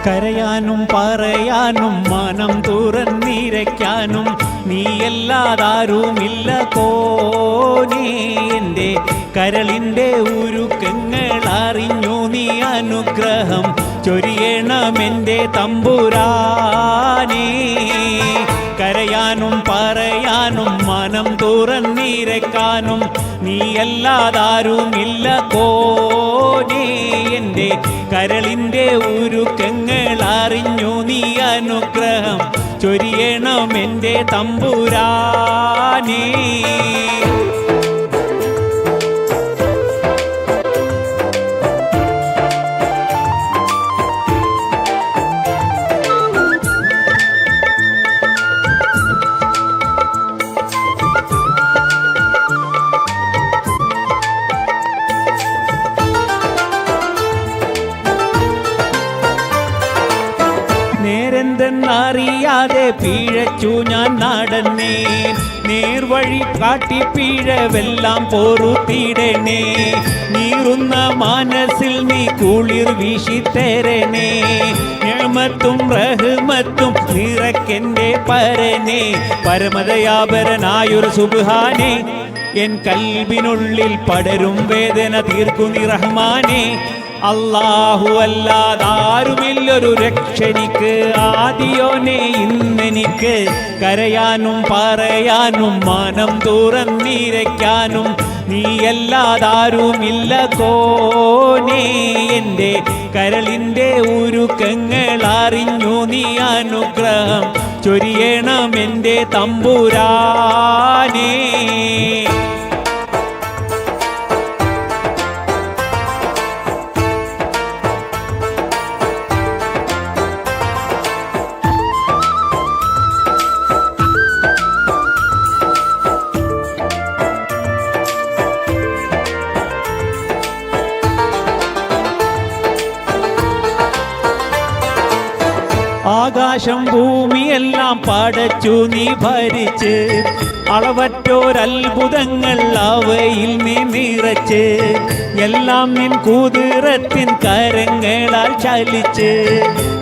കരയാനും പറയാനും മനം തുറന്നിരയ്ക്കാനും നീയല്ലാതാരുമില്ല കോനേ. എൻ്റെ കരളിൻ്റെ ഉരുക്കങ്ങൾ അറിഞ്ഞു നീ അനുഗ്രഹം ചൊരിയണമെൻ്റെ തമ്പുരാനേ. കരയാനും പറയാനും മനം തുറന്നിരയ്ക്കാനും നീയല്ലാതാരുമില്ല കോനേ. എൻ്റെ കരളിൻ്റെ ഉരുക്കങ്ങൾ അറിഞ്ഞു നീ അനുഗ്രഹം ചൊരിയണമെൻ്റെ തമ്പുരാനേ. നേരെന്തെന്നറിയാതെ പിഴച്ചു ഞാൻ നടന്നേ. നേർവഴി കാട്ടി പിഴവെല്ലാം പൊറുത്തിടണേ. നീറുന്ന മനസ്സിൽ നീ കുളിർ വീശിത്തരണേ. നിഅമത്തും റഹ്മത്തും നിറക്കെൻ്റെ പരനേ. പരമദയാപരനായൊരു സുബ്ഹാനേ. എൻ കൽബിനുള്ളിൽ പടരും വേദന തീർക്കുന്നി റഹ്മാനേ. അല്ലാഹു അല്ലാതാരുമില്ലൊരു രക്ഷനിക്ക് ആദിയോനെ ഇന്നെനിക്ക്. കരയാനും പറയാനും മനം തുറന്നിരയ്ക്കാനും നീയല്ലാതാരുമില്ല കോനേ. എൻ്റെ കരളിൻ്റെ ഉരുക്കങ്ങൾ അറിഞ്ഞു നീ അനുഗ്രഹം ചൊരിയണമെൻ്റെ തമ്പുരാനേ. ആകാശം ഭൂമിയെല്ലാം പടച്ചു നീ ഭരിച്ച്. അളവറ്റോരത്ഭുതങ്ങൾ അവയിൽ നീ നിറച്ച്. എല്ലാം നിൻ കുതിരത്തിൻ കരങ്ങളാൽ ചലിച്ച്.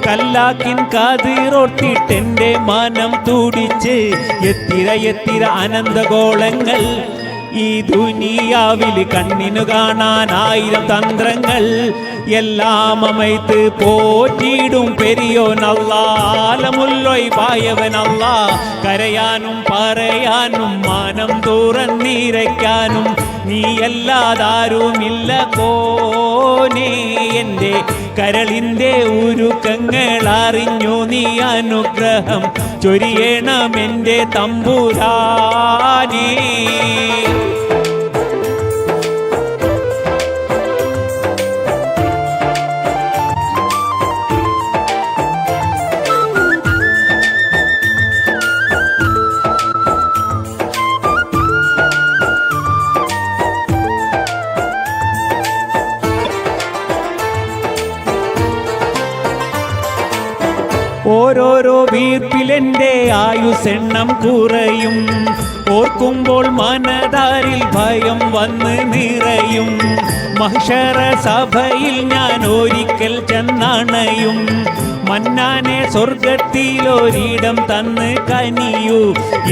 കല്ലാക്കിൻ കതിറൊട്ടിട്ടെൻ്റെ മനം തുടിച്ച്. എത്തിര അനന്തഗോളങ്ങൾ ഈ ദുനിയാവിൽ കണ്ണിനു കാണാൻ 1000 തന്ത്രങ്ങൾ. എല്ലാം അമൈത്ത് പോറ്റിയിടും പെരിയോനല്ലാ. ആലമുല്ലൊയ്വായവനല്ലാ. കരയാനും പറയാനും മനം തുറന്നിരയ്ക്കാനും നീയല്ലാതാരുമില്ല കോനേ. എൻ്റെ കരളിൻ്റെ ഉരുക്കങ്ങൾ അറിഞ്ഞു നീ അനുഗ്രഹം ചൊരിയണമെൻ്റെ തമ്പുരാനേ. ഓരോരോ വീർപ്പിലെൻ്റെ ആയുസെണ്ണം കുറയും. ഓർക്കുമ്പോൾ മനതാരിൽ ഭയം വന്ന് നിറയും. മഹ്ശറ സഭയിൽ ഞാൻ ഒരിക്കൽ ചെന്നണയും. മന്നാനെ സ്വർഗത്തിലൊരിടം തന്ന് കനിയൂ.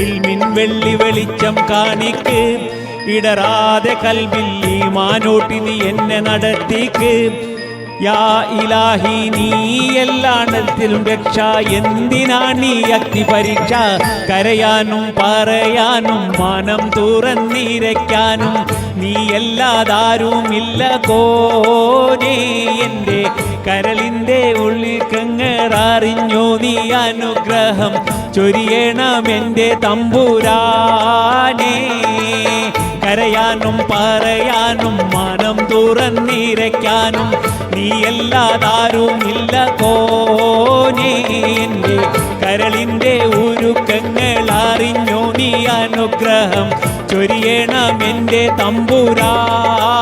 ഇൽമിൻ വെള്ളി വെളിച്ചം കാണിക്ക്. ഇടറാതെ കൽബിൽ ഈമാനോട്ടി നീ എന്നെ നടത്തിക്ക്. യാ ഇലാഹി നീ എല്ലായിടത്തിലും രക്ഷ. എന്തിനാണീ അഗ്നി പരീക്ഷ? കരയാനും പറയാനും മനം തുറന്നിരയ്ക്കാനും നീയല്ലാതാരുമില്ല കോനേ. എൻ്റെ കരളിൻ്റെ ഉള്ളിക്കങ്ങൾ അറിഞ്ഞു നീ അനുഗ്രഹം ചൊരിയണമെൻ്റെ തമ്പുരാനേ. കരയാനും പറയാനും മനം തുറന്നിരയ്ക്കാനും നീയല്ലാതാരുമില്ല കോനേ. എൻ്റെ കരളിൻ്റെ ഉരുക്കങ്ങൾ അറിഞ്ഞു നീ അനുഗ്രഹം ചൊരിയണമെൻ്റെ തമ്പുരാനേ.